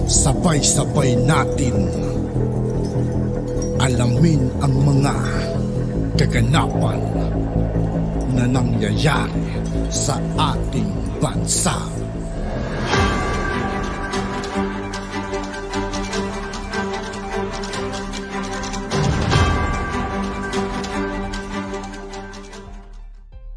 Sabay-sabay natin alamin ang mga kaganapan na nangyayari sa ating bansa.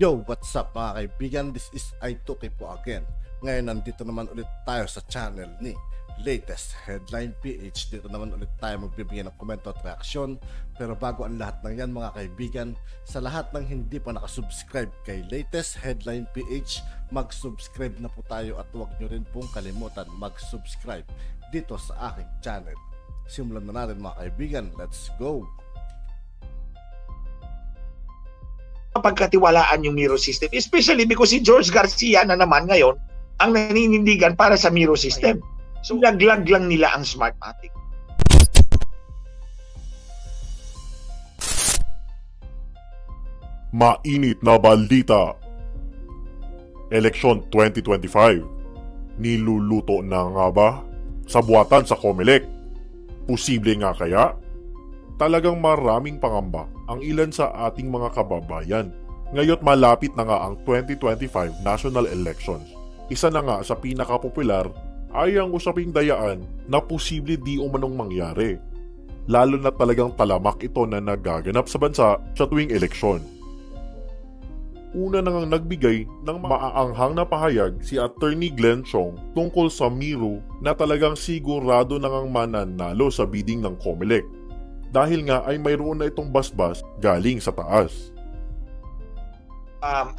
Yo, what's up mga kaibigan? This is I2K po again. Ngayon nandito naman ulit tayo sa channel ni Latest Headline PH. Dito naman ulit tayo magbibigay ng komento at reaksyon. Pero bago ang lahat ng yan mga kaibigan, sa lahat ng hindi pa nakasubscribe kay Latest Headline PH, mag-subscribe na po tayo at huwag nyo rin pong kalimutan mag-subscribe dito sa aking channel. Simulan na natin mga kaibigan, let's go! Pagkatiwalaan yung Miro system, especially because si George Garcia na naman ngayon ang naninindigan para sa Miro system. So laglag lang nila ang Smartmatic. Mainit na balita. Eleksyon 2025. Niluluto na nga ba sa buwatan sa COMELEC? Posible nga kaya? Talagang maraming pangamba ang ilan sa ating mga kababayan. Ngayon malapit na nga ang 2025 national elections. Isa na nga sa pinakapopular ay ang usaping dayaan na posible di umanong mangyari. Lalo na talagang talamak ito na nagaganap sa bansa sa tuwing eleksyon. Una na ngang nagbigay ng maaanghang na pahayag si Attorney Glenn Chong tungkol sa Miro na talagang sigurado na ngang mananalo sa bidding ng COMELEC. Dahil nga ay mayroon na itong basbas galing sa taas.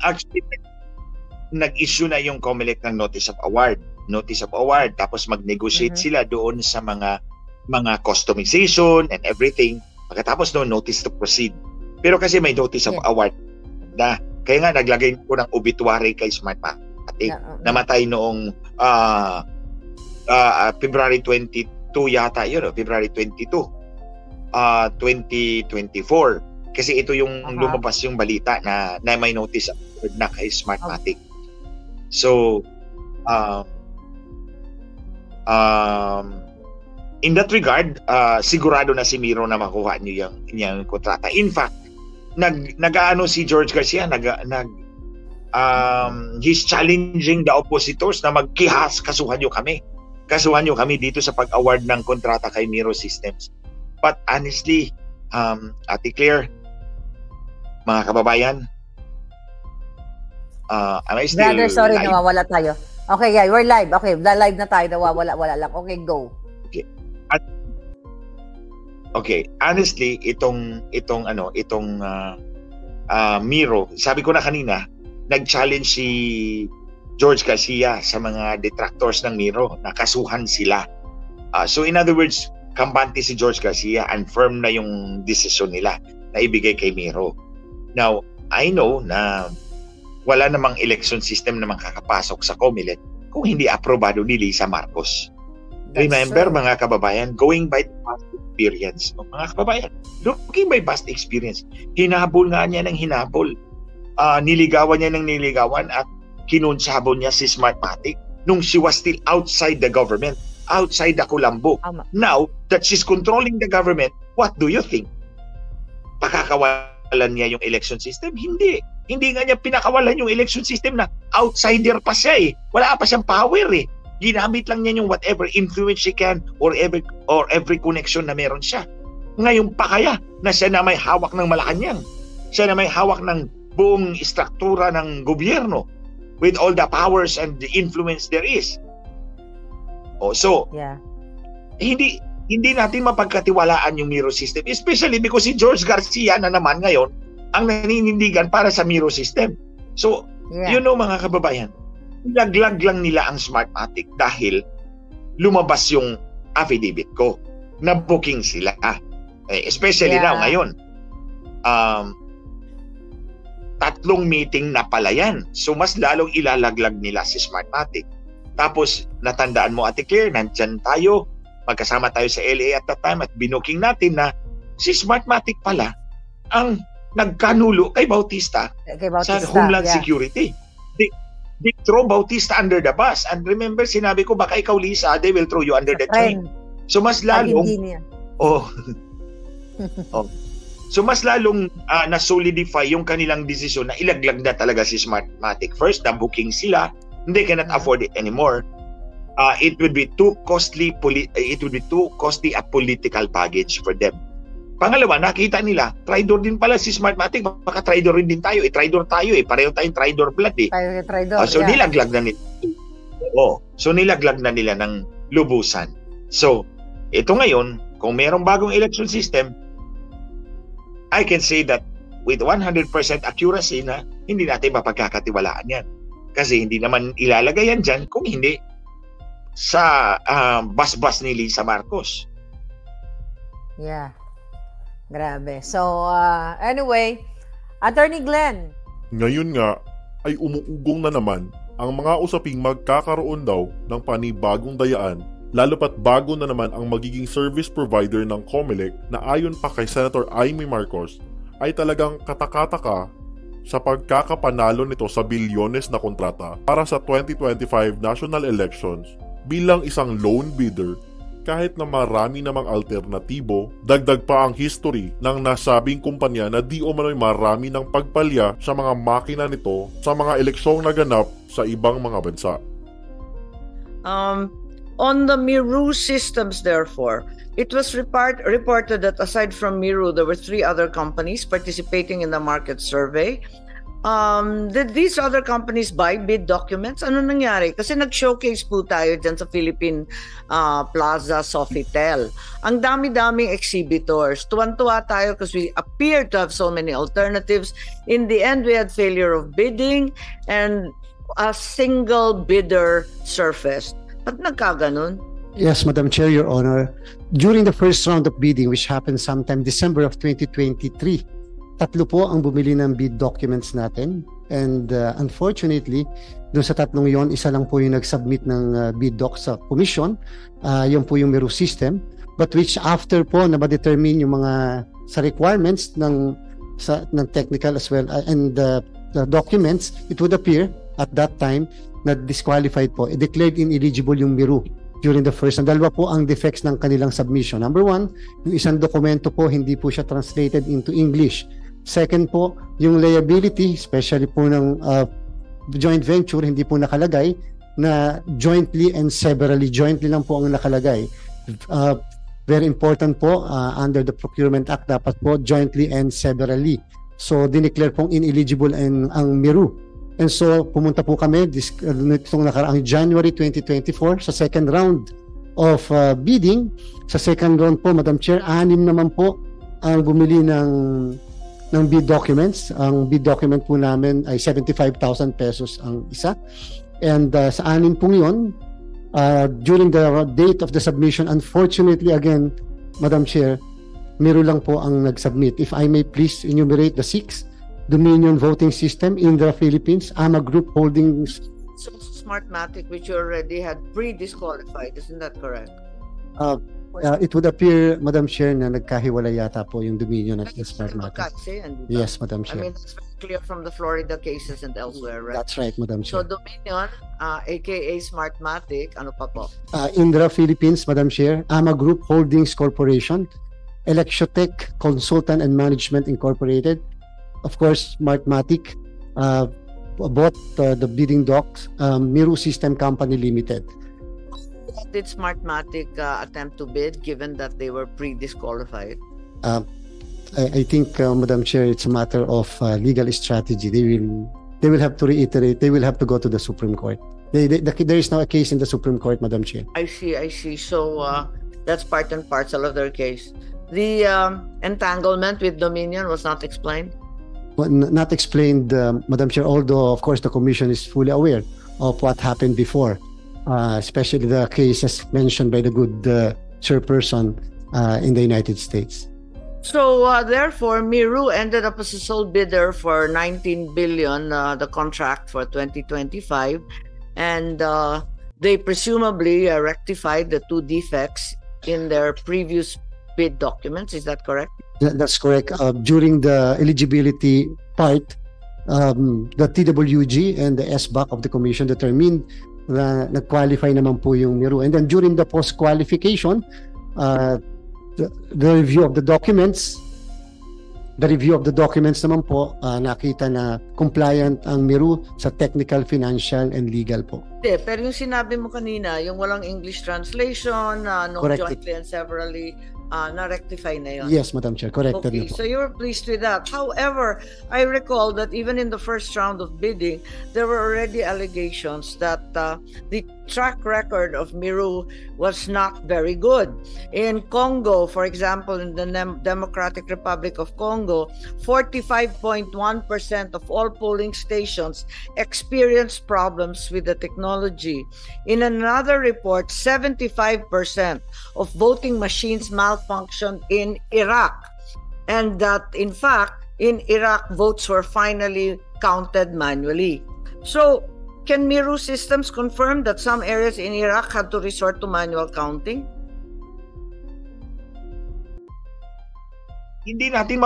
Actually, nag-issue na yung COMELEC ng Notice of Award. Tapos mag-negotiate sila doon sa mga customization and everything. Pagkatapos noon, notice to proceed. Pero kasi may Notice of Award na, kaya nga naglagay ko ng obituary kay Smartmatic. Namatay noong February 22 yata yun, February 22. 2024 kasi ito yung lumabas yung balita na may notice na kay Smartmatic. So in that regard, sigurado na si Miro na makuha niyo yung kontrata. In fact, nag-aano si George Garcia, he's challenging the oppositors na kasuhan niyo kami dito sa pag-award ng kontrata kay Miro Systems. But honestly, Ate Claire, mga kababayan, am I still Brother, sorry, live? nawawala tayo. Okay, yeah, we're live. Okay, live na tayo, nawawala lang. Okay, go. Okay, honestly, itong Miro, sabi ko na kanina, nag-challenge si George Garcia sa mga detractors ng Miro na kasuhan sila. So in other words, kampante si George Garcia, and firm na yung desisyon nila na ibigay kay Miro. Now, I know na wala namang election system na makakapasok sa COMELEC kung hindi aprobado ni Lisa Marcos. Remember, mga kababayan, going by the past experience, mga kababayan, looking by past experience, hinabol nga niya ng hinabol. Niligawan niya ng niligawan at kinunsabon niya si Smartmatic nung she was still outside the government, outside the Colombo. Now that she's controlling the government, what do you think? Pakakawalan niya yung election system? Hindi nga niya pinakawalan yung election system na outsider pa siya eh. Wala pa siyang power eh. Ginamit lang niya yung whatever influence she can or every connection na meron siya. Ngayon pa kaya na siya na may hawak ng Malacanang. Siya na may hawak ng buong istruktura ng gobyerno with all the powers and the influence there is. So, hindi natin mapagkatiwalaan yung Miro system, especially because si George Garcia na naman ngayon ang naninindigan para sa Miro system. So, mga kababayan, laglag lang nila ang Smartmatic dahil lumabas yung affidavit ko na booking sila. Especially now ngayon. 3 meeting na pala yan. So, mas lalong ilalaglag nila si Smartmatic. Tapos, natandaan mo, Ate Claire, nandyan tayo, magkasama tayo sa LA at that time at binuking natin na si Smartmatic pala ang nagkanulo kay Bautista sa Homeland Security. they throw Bautista under the bus. And remember, sinabi ko, baka ikaw, Lisa, they will throw you under the train. So mas lalong... Oh. Oh. So mas lalong na-solidify yung kanilang desisyon na ilaglag na talaga si Smartmatic. First, na-booking sila. They cannot afford it anymore. It would be too costly a political package for them. Pangalawa, nakita nila, traitor din pala si Smartmatic. Baka traitor rin din tayo. Traitor tayo eh. Pareho tayong traitor blood eh. So nilaglag na nila. So nilaglag na nila ng lubusan. So, ito ngayon, kung merong bagong election system, I can say that with 100% accuracy na hindi natin mapagkakatiwalaan yan. Kasi hindi naman ilalagay yan dyan kung hindi sa bas-bas ni Lisa Marcos. Yeah. Grabe. So, anyway, Attorney Glenn. Ngayon nga ay umuugong na naman ang mga usaping magkakaroon daw ng panibagong dayaan, lalo pat bago na naman ang magiging service provider ng COMELEC na ayon pa kay Senator Amy Marcos ay talagang katakataka sa pagkakapanalo nito sa bilyones na kontrata para sa 2025 national elections bilang isang lone bidder. Kahit na marami namang alternatibo, dagdag pa ang history ng nasabing kumpanya na di umano'y marami ng pagpalya sa mga makina nito sa mga eleksyong naganap sa ibang mga bansa. On the Miru systems, therefore, it was reported that aside from Miru, there were 3 other companies participating in the market survey. Did these other companies buy bid documents? Ano nangyari? Kasi nag-showcase po tayo dyan sa Philippine Plaza Sofitel. Ang dami-daming exhibitors. Tuwan-tuwa tayo because we appear to have so many alternatives. In the end, we had failure of bidding and a single bidder surfaced. Ba't nagkaganon? Yes, Madam Chair, Your Honor. During the first round of bidding, which happened sometime December of 2023, 3 po ang bumili ng bid documents natin. And unfortunately, doon sa 3 yon, isa lang po yung nag-submit ng bid doc sa commission. Yun po yung Miru system. But which after po na ma-determine yung mga sa requirements ng technical as well and the documents, it would appear at that time na disqualified po. Declared ineligible yung Miru during the first. Ang dalawa po ang defects ng kanilang submission. Number 1, yung isang dokumento po hindi po siya translated into English. Second po, yung liability, especially po ng joint venture, hindi po nakalagay na jointly and severally. Jointly lang po ang nakalagay. Very important po, under the Procurement Act, dapat po jointly and severally. So, dineclare pong ineligible ang Miru. And so, pumunta po kami itong nakaraang January 2024 sa second round of bidding. Sa second round po, Madam Chair, 6 naman po ang bumili ng bid documents. Ang bid document po namin ay 75,000 pesos ang isa. And sa 6 pong yun, during the date of the submission, unfortunately again, Madam Chair, Miru lang po ang nag-submit. If I may please enumerate the 6. Dominion Voting System, Indra Philippines, AMA Group Holdings. So Smartmatic, which you already had pre-disqualified, isn't that correct? It would appear, Madam Chair, na nagkahiwalay yata po yung Dominion at Smartmatic. Yes, Madam Chair. I mean, it's very clear from the Florida cases and elsewhere, right? That's right, Madam Chair. So Dominion, aka Smartmatic, ano pa po? Indra Philippines, Madam Chair, AMA Group Holdings Corporation, Electrotech Consultant and Management Incorporated, of course, Smartmatic, bought the bidding docs, Miru System Company Limited. Did Smartmatic attempt to bid given that they were pre-disqualified? I think, Madam Chair, it's a matter of legal strategy. They will have to reiterate. They will have to go to the Supreme Court. There is now a case in the Supreme Court, Madam Chair. I see. So that's part and parcel of their case. The entanglement with Dominion was not explained? Well, not explained, Madam Chair, although, of course, the Commission is fully aware of what happened before, especially the cases mentioned by the good chairperson in the United States. So, therefore, Miru ended up as a sole bidder for 19 billion, the contract for 2025, and they presumably rectified the 2 defects in their previous bid documents. Is that correct? That's correct. During the eligibility part, the TWG and the SBAC of the Commission determined na nag-qualify naman po yung Miru. And then during the post-qualification, the review of the documents naman po, nakita na compliant ang Miru sa technical, financial, and legal po. Pero yung sinabi mo kanina, yung walang English translation, no Correct. jointly and severally, na-rectify na yun. Yes, Madam Chair, corrected Okay, na po. so you're pleased with that. However, I recall that even in the first round of bidding, there were already allegations that the track record of Miru was not very good. In Congo, for example, in the Democratic Republic of Congo, 45.1% of all polling stations experienced problems with the technology. In another report, 75% of voting machines malfunctioned in Iraq, and that in fact in Iraq votes were finally counted manually. So can Miru systems confirm that some areas in Iraq had to resort to manual counting? Hindi natin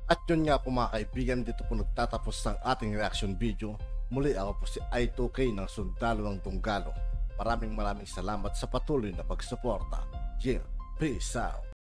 At yun nga po mga kaibigan, dito po nagtatapos ang ating reaction video. Muli ako po si I2K ng Sundalo ng Tunggalo. Maraming salamat sa patuloy na pagsuporta. Yeah, peace out.